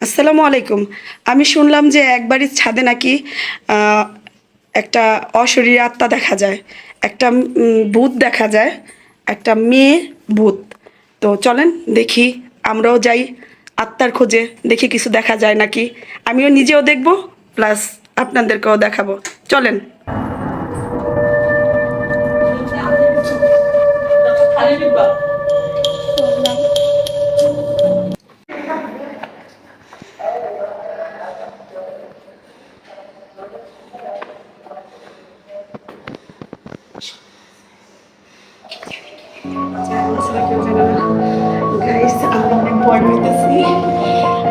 আসসালামু আলাইকুম। আমি শুনলাম যে এক বাড়ির ছাদে নাকি আহ, একটা অশরীরী আত্মা দেখা যায়, একটা ভূত দেখা যায়, একটা মেয়ে ভূত। তো চলেন দেখি, আমরাও যাই আত্মার খোঁজে, দেখি কিছু দেখা যায় নাকি। আমিও নিজেও দেখব, প্লাস আপনাদেরকেও দেখাবো। চলেন। গাইস, আমরা অনেক ভয় পেতেছি।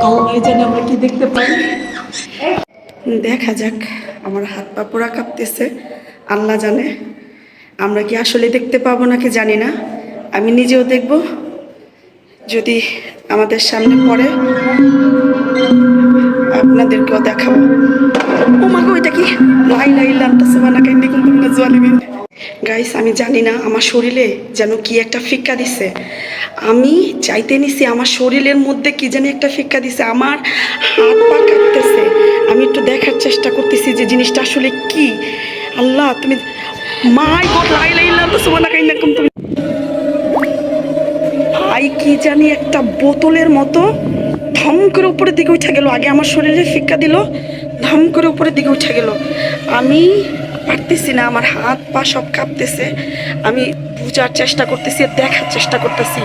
আল্লাহ জানে আমরা কি দেখতে পাই। দেখা যাক। আমার হাত পা পুরা কাঁপতেছে। আল্লাহ জানে আমরা কি আসলে দেখতে পাবো নাকি জানি না। আমি নিজেও দেখব, যদি আমাদের সামনে পড়ে আপনাদেরকেও দেখাবো। ও মা গো, এটা কি? লা ইলাহা ইল্লা আনতা সুবহানাকা ইন্নী কুনতু মিনাজ জালিমিন। গাইস, আমি জানি না, আমার শরীরে যেন কি একটা ফিক্কা দিছে। আমি চাইতে নিছি, আমার শরীরের মধ্যে কি জানি একটা ফিক্কা দিছে। আমার হাত পা কাঁপতেছে। আমি একটু দেখার চেষ্টা করতেছি যে জিনিসটা আসলে কি। আল্লাহ তুমি, মাই গড, লা ইলাহা ইল্লা আনতা সুবহানাকা ইন্নী কুনতু। ভাই, কি জানি একটা বোতলের মতো ধম করে উপরের দিকে উঠে গেল। আগে আমার শরীরে ফিক্কা দিল, ধম করে উপরের দিকে উঠে গেল। আমি পারতেছি না, আমার হাত পা সব কাঁপতেছে। আমি বোঝার চেষ্টা করতেছি, দেখার চেষ্টা করতেছি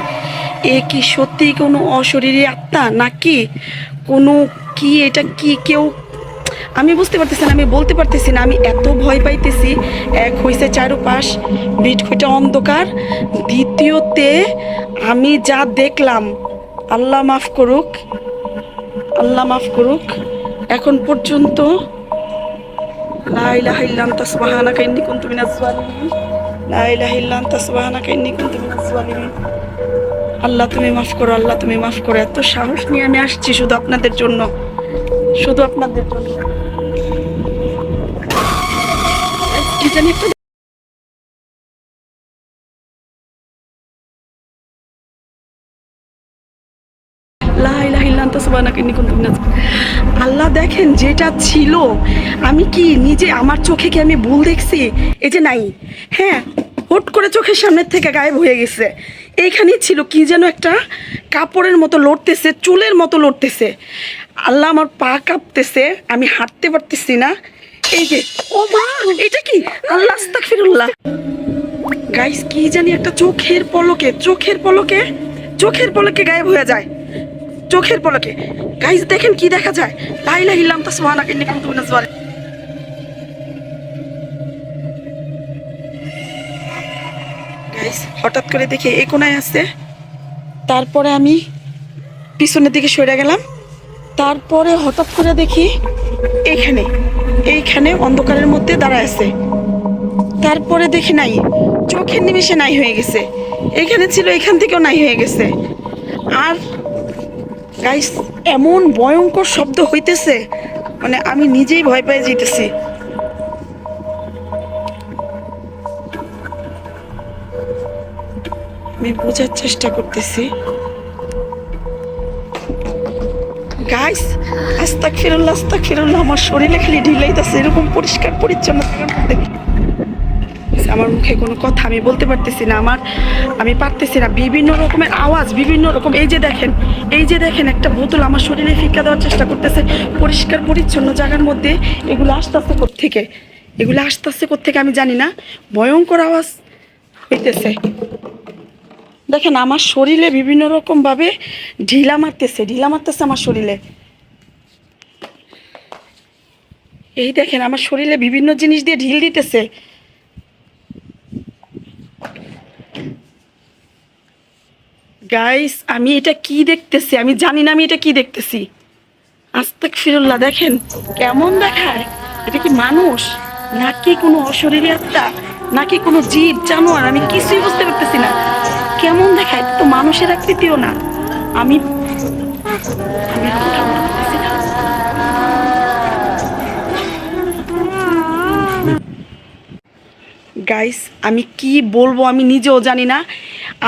এ কি সত্যি কোনো অশরীরী আত্মা নাকি কোনো, কি এটা কি কেউ। আমি বুঝতে পারতেছি না, আমি বলতে পারতেছি না। আমি এত ভয় পাইতেছি। এক হইছে চারোপাশ বিটকুইটা অন্ধকার, দ্বিতীয়তে আমি যা দেখলাম, আল্লাহ মাফ করুক, আল্লাহ মাফ করুক। এখন পর্যন্ত লা ইলাহা ইল্লা আনতা সুবহানাকা ইন্নী কুনতু মিনাজ জালিমিন, লা ইলাহা ইল্লা আনতা সুবহানাকা ইন্নী কুনতু মিনাজ জালিমিন। আল্লাহ তুমি মাফ করো, আল্লাহ তুমি মাফ করো। এত সাহস নিয়ে আমি আসছি শুধু আপনাদের জন্য, শুধু আপনাদের জন্য। কি জানি একটা লা ইলাহা ইল্লা আনতা সুবহানাকা ইন্নী কুনতু মিনাজ। আল্লাহ দেখেন, যেটা ছিল, আমি কি নিজে আমার চোখে কি আমি ভুল দেখছি? এই যে নাই, হ্যাঁ, হুট করে চোখের সামনের থেকে গায়েব হয়ে গেছে। এইখানেই ছিল, কি যেন একটা কাপড়ের মতো লড়তেছে, চুলের মতো লড়তেছে। আল্লাহ, আমার পা কাঁপতেছে, আমি হাঁটতে পারতেছি না। এই যে, ও মা, এটা কি? আল্লাহ আস্তাগফিরুল্লাহ। গাইস, কি জানি একটা চোখের পলকে, চোখের পলকে, চোখের পলকে গায়েব হয়ে যায়, চোখের পলকে। গাইস দেখেন কি দেখা যায়। লা ইলাহা ইল্লা আনতা সুবহানাকা ইন্নী কুনতু মিনাজ জালিমিন। গাইস, হঠাৎ করে দেখি এই কোনায় আছে। তারপরে আমি পিছনের দিকে সরে গেলাম। তারপরে হঠাৎ করে দেখি এইখানে, এইখানে অন্ধকারের মধ্যে দাঁড়ায় আছে। তারপরে দেখি নাই, চোখের নিমেষে নাই হয়ে গেছে। এইখানে ছিল, এখান থেকেও নাই হয়ে গেছে। আর গাইস, এমন ভয়ঙ্কর শব্দ হইতেছে, মানে আমি নিজেই ভয় পেয়ে যেতেছি। আমি বোঝার চেষ্টা করতেছি। গাইস, আস্তাগফিরুল্লাহ, আস্তাগফিরুল্লাহ। আমার শরীরে খালি ঢিলাইতেছে, এরকম পরিষ্কার পরিচ্ছন্ন থাকার মধ্যে আমার মুখে কোনো কথা আমি বলতে পারতেছি না। আমি পারতেছি না। বিভিন্ন রকমের আওয়াজ, বিভিন্ন রকম। এই যে দেখেন, এই যে দেখেন, একটা বোতল আমার শরীরে ফিক্কা দেওয়ার চেষ্টা করতেছে পরিষ্কার পরিচ্ছন্ন জায়গার মধ্যে। এগুলো আসতেছে কোত্থেকে, এগুলো আসতেছে কোত্থেকে আমি জানি না। ভয়ঙ্কর আওয়াজ হইতেছে। দেখেন, আমার শরীরে বিভিন্ন রকমভাবে ঢিলা মারতেছে, ঢিলা মারতেছে আমার শরীরে। এই দেখেন, আমার শরীরে বিভিন্ন জিনিস দিয়ে ঢিল দিতেছে। গাইস, আমি এটা কি দেখতেছি আমি জানি না, আমি এটা কি দেখতেছি। আস্তাগফিরুল্লাহ। দেখেন কেমন দেখায়। এটা কি মানুষ নাকি কোনো অশরীরী আত্মা নাকি কোনো জীব জানোয়ার, আমি কিছুই বুঝতে পারতেছি না। কেমন দেখায়, এটা তো মানুষের আকৃতিও না। আমি আমি আর কথা বলতে পারতেছি না। গাইস, আমি কি বলবো আমি নিজেও জানি না।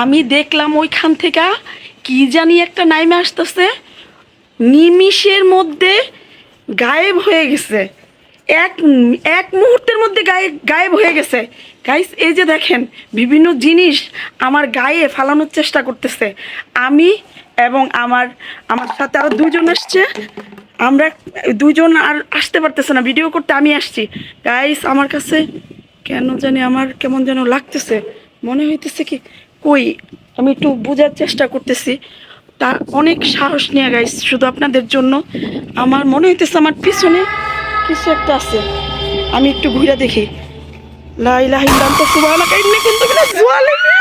আমি দেখলাম ওইখান থেকে কি জানি একটা নাইমে আসতেছে, নিমিষের মধ্যে গায়েব হয়ে গেছে, এক এক মুহূর্তের মধ্যে গায়েব হয়ে গেছে। গাইস এই যে দেখেন বিভিন্ন জিনিস আমার গায়ে ফালানোর চেষ্টা করতেছে। আমি এবং আমার সাথে আরও দুজন আসছে, আমরা দুজন আর আসতে পারতেছে না ভিডিও করতে, আমি আসছি। গাইস আমার কাছে কেন জানি আমার কেমন যেন লাগতেছে, মনে হইতেছে কি কই, আমি একটু বোঝার চেষ্টা করতেছি। তা অনেক সাহস নিয়ে গাইস শুধু আপনাদের জন্য। আমার মনে হইতেছে আমার পিছনে কিছু একটা আছে, আমি একটু ঘুরে দেখি। লা ইলাহা ইল্লাল্লাহ সুবহানাকা ইন্নী কুনতু মিনাজ জালিমিন।